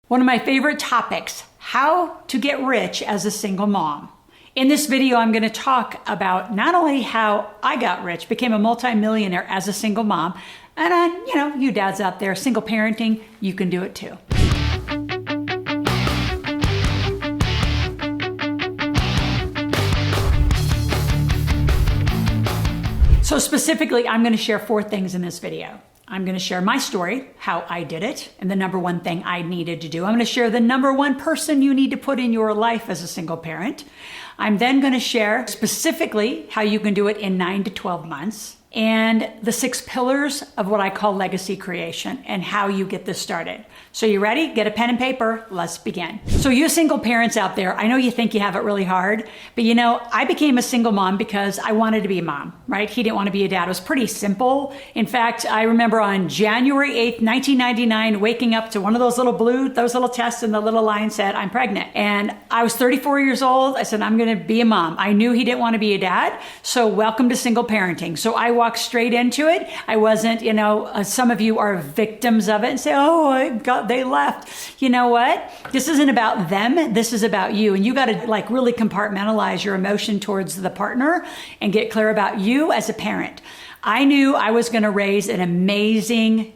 One of my favorite topics, how to get rich as a single mom. In this video, I'm going to talk about not only how I got rich, became a multimillionaire as a single mom, and you dads out there, single parenting, you can do it too. So specifically, I'm going to share 4 things in this video. I'm going to share my story, how I did it, and the number 1 thing I needed to do. I'm going to share the number 1 person you need to put in your life as a single parent. I'm then going to share specifically how you can do it in 9 to 12 months, and the 6 pillars of what I call legacy creation and how you get this started. So you ready? Get a pen and paper. Let's begin. So you single parents out there, I know you think you have it really hard, but I became a single mom because I wanted to be a mom, right? He didn't want to be a dad. It was pretty simple. In fact, I remember on January 8th, 1999, waking up to one of those little tests, and the little line said, I'm pregnant. And I was 34 years old. I said, I'm going to be a mom. I knew he didn't want to be a dad. So welcome to single parenting. So I walked straight into it. I wasn't, some of you are victims of it and say, oh, they left. You know what? This isn't about them. This is about you. And you got to really compartmentalize your emotion towards the partner and get clear about you as a parent. I knew I was going to raise an amazing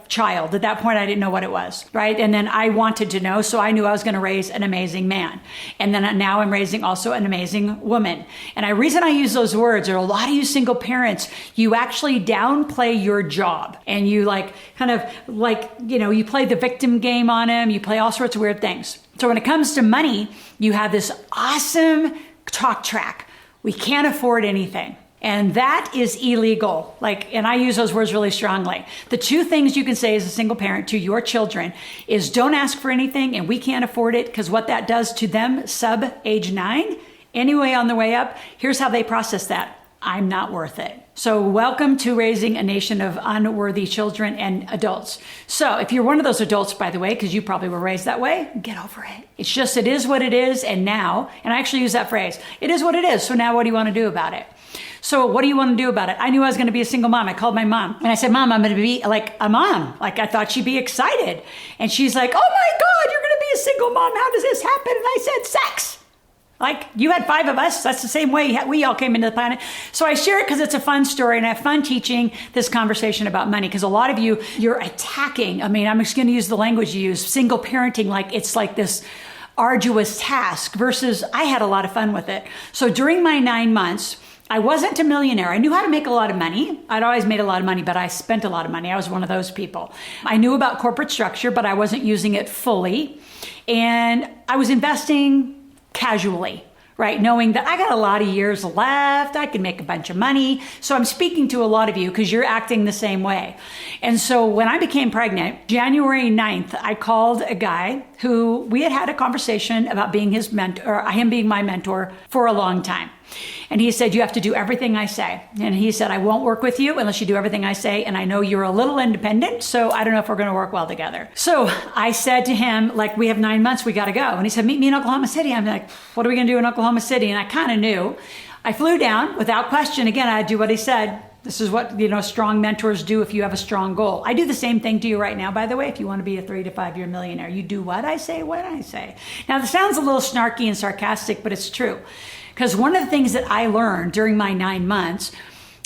child. At that point, I didn't know what it was, right? And then I wanted to know, so I knew I was going to raise an amazing man. And then now I'm raising also an amazing woman. And the reason I use those words are a lot of you single parents, you actually downplay your job, and you you play the victim game on him. You play all sorts of weird things. So when it comes to money, you have this awesome talk track. We can't afford anything. And that is illegal. And I use those words really strongly. The 2 things you can say as a single parent to your children is don't ask for anything and we can't afford it, because what that does to them sub age 9, anyway, on the way up, here's how they process that. I'm not worth it. So welcome to raising a nation of unworthy children and adults. So if you're one of those adults, by the way, because you probably were raised that way, get over it. It's just, it is what it is. And I actually use that phrase, it is what it is. So now what do you want to do about it? So what do you want to do about it? I knew I was going to be a single mom. I called my mom and I said, Mom, I'm going to be a mom. I thought she'd be excited. And she's like, oh my God, you're going to be a single mom. How does this happen? And I said, sex. You had 5 of us. That's the same way we all came into the planet. So I share it because it's a fun story, and I have fun teaching this conversation about money, because a lot of you, you're attacking. I'm just going to use the language you use, single parenting, it's this arduous task, versus I had a lot of fun with it. So during my 9 months, I wasn't a millionaire. I knew how to make a lot of money. I'd always made a lot of money, but I spent a lot of money. I was one of those people. I knew about corporate structure, but I wasn't using it fully. And I was investing casually, right? Knowing that I got a lot of years left, I can make a bunch of money. So I'm speaking to a lot of you because you're acting the same way. And so when I became pregnant, January 9th, I called a guy who we had a conversation about being his mentor, or him being my mentor for a long time. And he said, you have to do everything I say. And he said, I won't work with you unless you do everything I say. And I know you're a little independent, so I don't know if we're going to work well together. So I said to him, we have 9 months, we got to go. And he said, meet me in Oklahoma City. I'm like, what are we going to do in Oklahoma City? And I kind of knew. I flew down without question. Again, I do what he said. This is what, strong mentors do if you have a strong goal. I do the same thing to you right now, by the way. If you want to be a 3 to 5 year millionaire, you do what I say, what I say. Now, this sounds a little snarky and sarcastic, but it's true. Because one of the things that I learned during my 9 months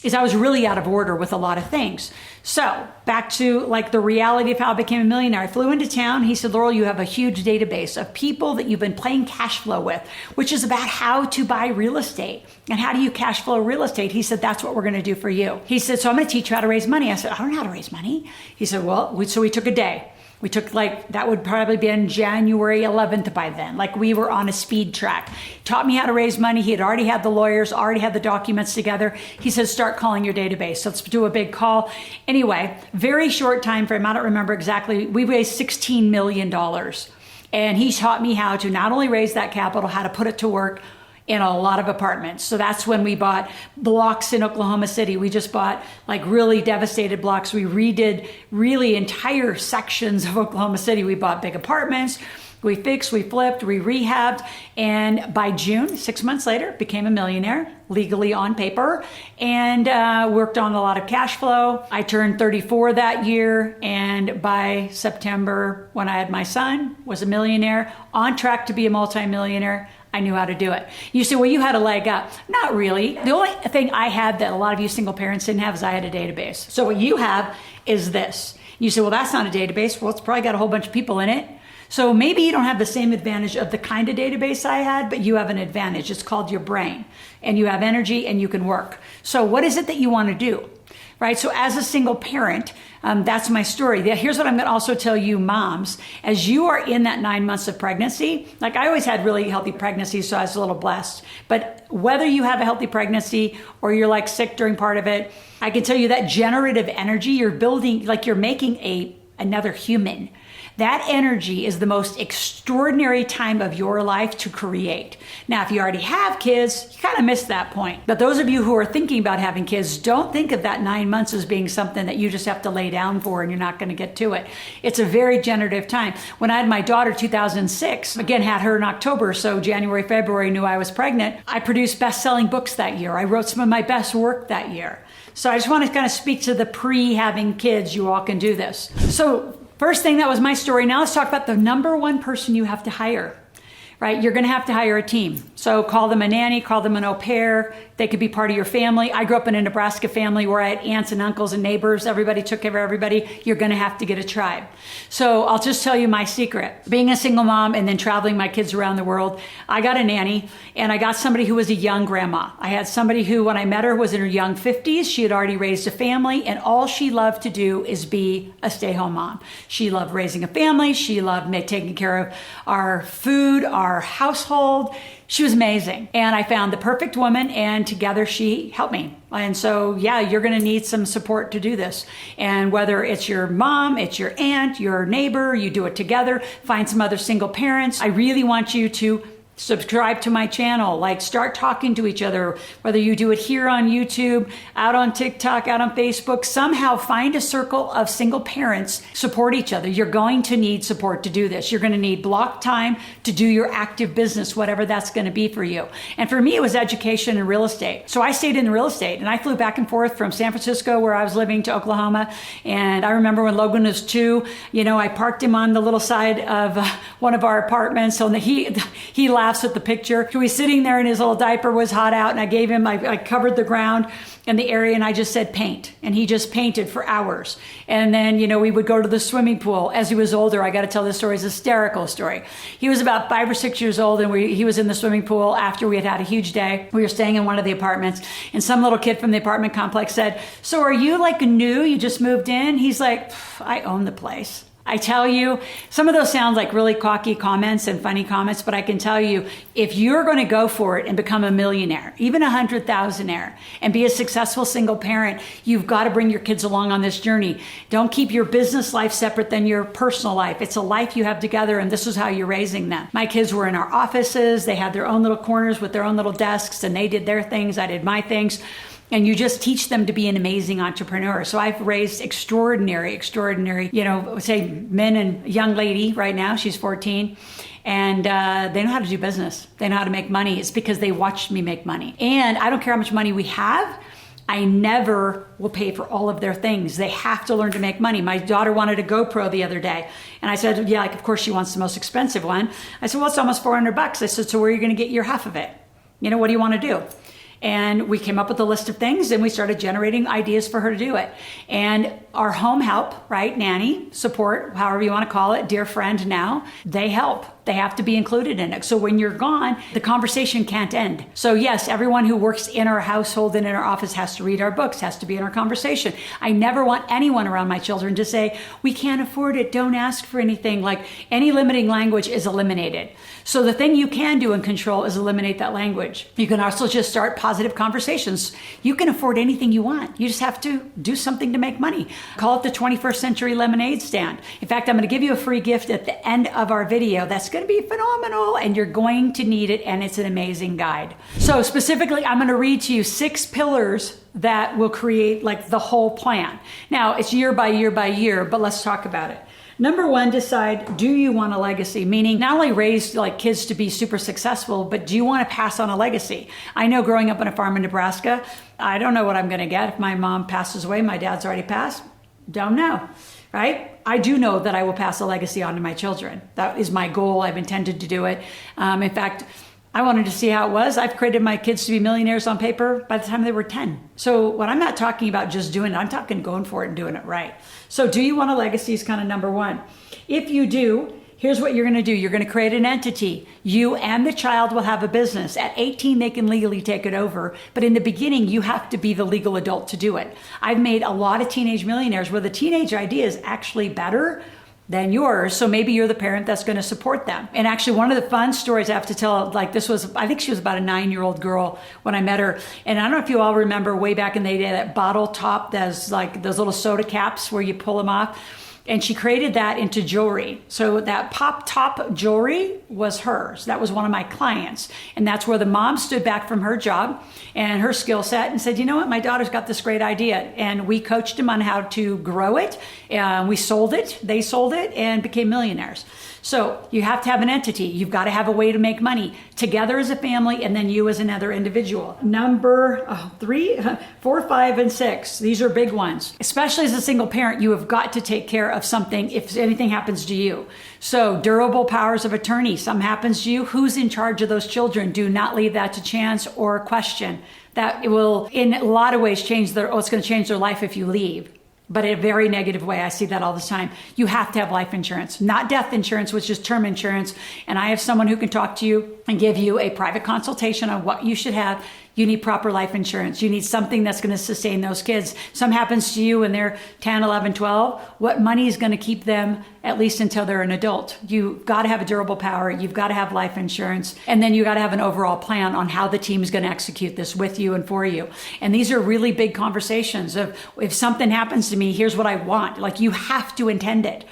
is I was really out of order with a lot of things. So back to the reality of how I became a millionaire. I flew into town. He said, Loral, you have a huge database of people that you've been playing cash flow with, which is about how to buy real estate. And how do you cash flow real estate? He said, that's what we're going to do for you. He said, so I'm going to teach you how to raise money. I said, I don't know how to raise money. He said, so we took a day. We took that would probably be on January 11th by then. We were on a speed track. He taught me how to raise money. He had already had the lawyers, already had the documents together. He said, start calling your database. So let's do a big call. Anyway, very short time frame. I don't remember exactly. We raised $16 million. And he taught me how to not only raise that capital, how to put it to work in a lot of apartments. So that's when we bought blocks in Oklahoma City. We just bought really devastated blocks. We redid really entire sections of Oklahoma City. We bought big apartments. We fixed, we flipped, we rehabbed, and by June, 6 months later, became a millionaire, legally on paper, and worked on a lot of cash flow. I turned 34 that year, and by September, when I had my son, was a millionaire, on track to be a multimillionaire. I knew how to do it. You say, well, you had a leg up. Not really. The only thing I had that a lot of you single parents didn't have is I had a database. So what you have is this. You say, well, that's not a database. Well, it's probably got a whole bunch of people in it. So maybe you don't have the same advantage of the kind of database I had, but you have an advantage. It's called your brain, and you have energy and you can work. So what is it that you want to do? Right? So as a single parent, that's my story. Here's what I'm going to also tell you moms. As you are in that 9 months of pregnancy, like I always had really healthy pregnancies, so I was a little blessed. But whether you have a healthy pregnancy or you're like sick during part of it, I can tell you that generative energy you're building, like you're making another human. That energy is the most extraordinary time of your life to create. Now, if you already have kids, you kind of missed that point. But those of you who are thinking about having kids, don't think of that 9 months as being something that you just have to lay down for and you're not going to get to it. It's a very generative time. When I had my daughter, 2006, again, had her in October, so January, February, knew I was pregnant. I produced best-selling books that year. I wrote some of my best work that year. So I just want to kind of speak to the pre-having kids. You all can do this. So first thing, that was my story. Now let's talk about the number one person you have to hire, right? You're going to have to hire a team. So call them a nanny, call them an au pair. They could be part of your family. I grew up in a Nebraska family where I had aunts and uncles and neighbors. Everybody took care of everybody. You're going to have to get a tribe. So I'll just tell you my secret. Being a single mom and then traveling my kids around the world, I got a nanny and I got somebody who was a young grandma. I had somebody who, when I met her, was in her young 50s. She had already raised a family and all she loved to do is be a stay-home mom. She loved raising a family. She loved taking care of our food, our household. She was amazing. And I found the perfect woman and together she helped me. And so, yeah, you're going to need some support to do this. And whether it's your mom, it's your aunt, your neighbor, you do it together, find some other single parents. I really want you to subscribe to my channel, like start talking to each other, whether you do it here on YouTube, out on TikTok, out on Facebook, somehow find a circle of single parents, support each other. You're going to need support to do this. You're going to need block time to do your active business, whatever that's going to be for you. And for me, it was education and real estate. So I stayed in real estate and I flew back and forth from San Francisco, where I was living, to Oklahoma. And I remember when Logan was 2, I parked him on the little side of one of our apartments. So he laughs at the picture. He was sitting there in his little diaper, was hot out, and I covered the ground in the area and I just said paint. And he just painted for hours. And then, we would go to the swimming pool. As he was older, I got to tell this story, it's a hysterical story. He was about 5 or 6 years old and he was in the swimming pool after we had had a huge day. We were staying in one of the apartments and some little kid from the apartment complex said, "So are you like new? You just moved in?" He's like, "I own the place." I tell you, some of those sound like really cocky comments and funny comments, but I can tell you, if you're going to go for it and become a millionaire, even 100,000-aire, and be a successful single parent, you've got to bring your kids along on this journey. Don't keep your business life separate than your personal life. It's a life you have together, and this is how you're raising them. My kids were in our offices. They had their own little corners with their own little desks, and they did their things. I did my things. And you just teach them to be an amazing entrepreneur. So I've raised extraordinary, say men and young lady right now, she's 14. And they know how to do business. They know how to make money. It's because they watched me make money. And I don't care how much money we have. I never will pay for all of their things. They have to learn to make money. My daughter wanted a GoPro the other day. And I said, yeah, of course she wants the most expensive one. I said, well, it's almost $400. I said, so where are you going to get your half of it? What do you want to do? And we came up with a list of things and we started generating ideas for her to do it. And our home help, right? Nanny, support, however you want to call it, dear friend now, they help. They have to be included in it. So when you're gone, the conversation can't end. So yes, everyone who works in our household and in our office has to read our books, has to be in our conversation. I never want anyone around my children to say, we can't afford it, don't ask for anything. Like any limiting language is eliminated. So the thing you can do and control is eliminate that language. You can also just start positive conversations. You can afford anything you want. You just have to do something to make money. Call it the 21st century lemonade stand. In fact, I'm going to give you a free gift at the end of our video. That's going to be phenomenal and you're going to need it, and it's an amazing guide. So specifically, I'm going to read to you 6 pillars that will create like the whole plan. Now, it's year by year by year, but let's talk about it. Number one, decide, do you want a legacy? Meaning not only raise like kids to be super successful, but do you want to pass on a legacy? I know growing up on a farm in Nebraska, I don't know what I'm going to get if my mom passes away. My dad's already passed. Don't know, right? I do know that I will pass a legacy on to my children. That is my goal. I've intended to do it. In fact, I wanted to see how it was. I've created my kids to be millionaires on paper by the time they were 10. So when I'm not talking about just doing it, I'm talking going for it and doing it right. So do you want a legacy is kind of number one. If you do, here's what you're going to do. You're going to create an entity. You and the child will have a business. At 18, they can legally take it over. But in the beginning, you have to be the legal adult to do it. I've made a lot of teenage millionaires where the teenage idea is actually better than yours. So maybe you're the parent that's going to support them. And actually one of the fun stories I have to tell, like this was, I think she was about a 9-year-old girl when I met her. And I don't know if you all remember way back in the day, that bottle top, that's like those little soda caps where you pull them off. And she created that into jewelry. So that pop top jewelry was hers. That was one of my clients. And that's where the mom stood back from her job and her skill set and said, you know what, my daughter's got this great idea. And we coached them on how to grow it. We sold it, they sold it, and became millionaires. So you have to have an entity. You've got to have a way to make money together as a family, and then you as another individual. Number 3, 4, 5, and 6. These are big ones. Especially as a single parent, you have got to take care of something if anything happens to you. So durable powers of attorney. Something happens to you, who's in charge of those children? Do not leave that to chance or question. That it will, in a lot of ways, it's going to change their life if you leave. But in a very negative way. I see that all the time. You have to have life insurance, not death insurance, which is term insurance. And I have someone who can talk to you and give you a private consultation on what you should have. You need proper life insurance. You need something that's going to sustain those kids. Something happens to you when they're 10, 11, 12. What money is going to keep them at least until they're an adult? You've got to have a durable power. You've got to have life insurance. And then you got to have an overall plan on how the team is going to execute this with you and for you. And these are really big conversations of, if something happens to me, here's what I want. Like, you have to intend it.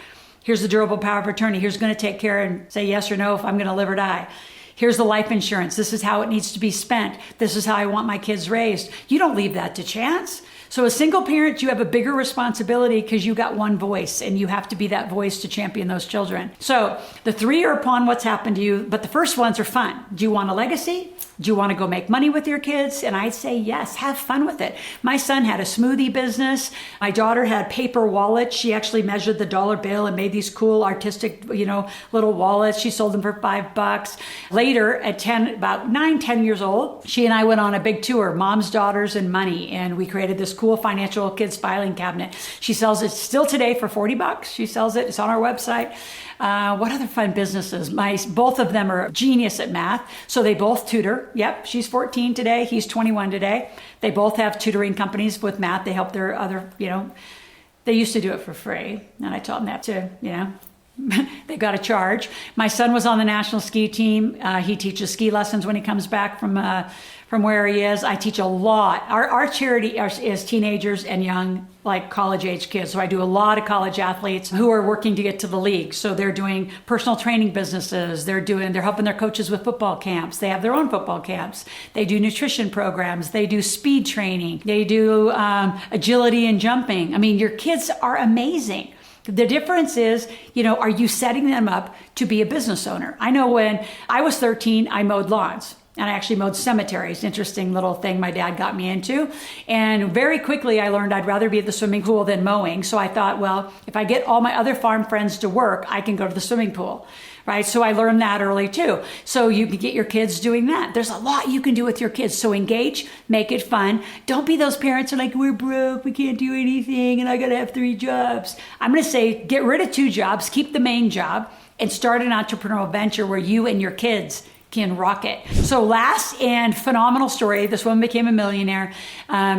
Here's the durable power of attorney. Here's going to take care and say yes or no if I'm going to live or die. Here's the life insurance. This is how it needs to be spent. This is how I want my kids raised. You don't leave that to chance. So a single parent, you have a bigger responsibility because you got one voice, and you have to be that voice to champion those children. So the 3 are upon what's happened to you, but the first ones are fun. Do you want a legacy? Do you want to go make money with your kids? And I'd say yes, have fun with it. My son had a smoothie business. My daughter had paper wallets. She actually measured the dollar bill and made these cool artistic, little wallets. She sold them for $5. Later at about 9, 10 years old, she and I went on a big tour, Moms, Daughters, and Money. And we created this cool financial kids filing cabinet. She sells it still today for $40. She sells it. It's on our website. What other fun businesses? Both of them are genius at math, so they both tutor. Yep, she's 14 today, he's 21 today. They both have tutoring companies with math. They help their other, they used to do it for free, and I taught them that too, they got to charge. My son was on the national ski team. He teaches ski lessons when he comes back from where he is. I teach a lot. Our charity is teenagers and young, like college age kids. So I do a lot of college athletes who are working to get to the league. So they're doing personal training businesses. They're helping their coaches with football camps. They have their own football camps. They do nutrition programs. They do speed training. They do agility and jumping. I mean, your kids are amazing. The difference is, are you setting them up to be a business owner? I know when I was 13, I mowed lawns. And I actually mowed cemeteries. Interesting little thing my dad got me into. And very quickly I learned I'd rather be at the swimming pool than mowing. So I thought, well, if I get all my other farm friends to work, I can go to the swimming pool, right? So I learned that early too. So you can get your kids doing that. There's a lot you can do with your kids. So engage, make it fun. Don't be those parents who are like, we're broke, we can't do anything, and I gotta have 3 jobs. I'm gonna say, get rid of 2 jobs, keep the main job, and start an entrepreneurial venture where you and your kids can rock it. So last and phenomenal story, this woman became a millionaire.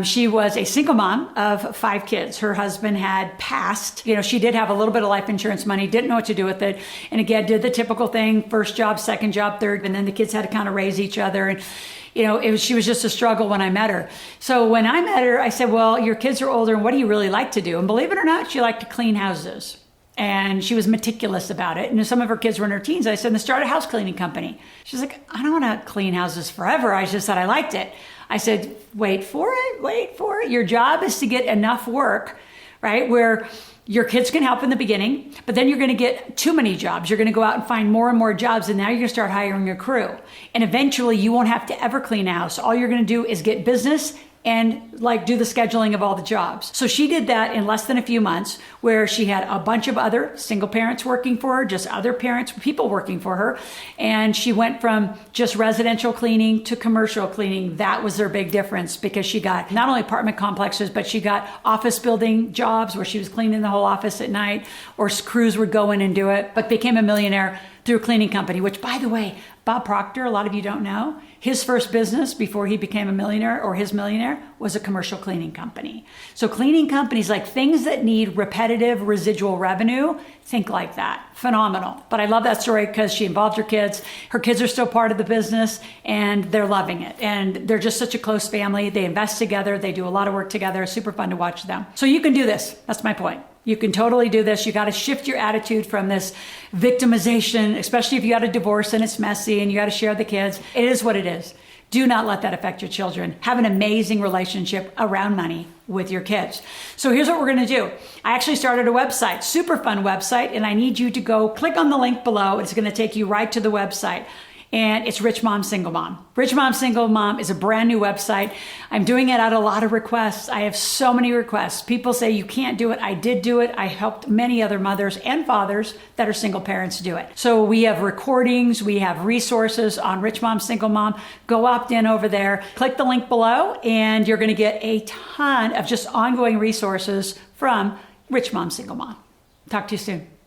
She was a single mom of 5 kids. Her husband had passed. She did have a little bit of life insurance money, didn't know what to do with it. And again, did the typical thing, first job, second job, third, and then the kids had to kind of raise each other. And she was just a struggle when I met her. So when I met her, I said, well, your kids are older, and what do you really like to do? And believe it or not, she liked to clean houses. And she was meticulous about it. And some of her kids were in her teens. I said, let's start a house cleaning company. She's like, I don't want to clean houses forever. I just said I liked it. I said, wait for it. Your job is to get enough work right? Where your kids can help in the beginning, but then you're going to get too many jobs. You're going to go out and find more and more jobs, and now you're going to start hiring a crew. And eventually you won't have to ever clean a house. All you're going to do is get business and like do the scheduling of all the jobs. So she did that in less than a few months, where she had a bunch of other single parents working for her, just other parents, people working for her. And she went from just residential cleaning to commercial cleaning. That was their big difference, because she got not only apartment complexes, but she got office building jobs where she was cleaning the whole office at night, or crews would go in and do it, but became a millionaire through a cleaning company, which, by the way, Bob Proctor, a lot of you don't know, his first business before he became a millionaire, or his millionaire, was a commercial cleaning company. So cleaning companies, like things that need repetitive residual revenue, think like that. Phenomenal. But I love that story because she involved her kids. Her kids are still part of the business and they're loving it. And they're just such a close family. They invest together. They do a lot of work together. It's super fun to watch them. So you can do this. That's my point. You can totally do this. You got to shift your attitude from this victimization, especially if you got a divorce and it's messy and you got to share the kids. It is what it is. Do not let that affect your children. Have an amazing relationship around money with your kids. So here's what we're going to do. I actually started a website, super fun website, and I need you to go click on the link below. It's going to take you right to the website. And it's Rich Mom Single Mom. Rich Mom Single Mom is a brand new website. I'm doing it out of a lot of requests. I have so many requests. People say you can't do it. I did do it. I helped many other mothers and fathers that are single parents do it. So we have recordings, we have resources on Rich Mom Single Mom. Go opt in over there, click the link below, and you're gonna get a ton of just ongoing resources from Rich Mom Single Mom. Talk to you soon.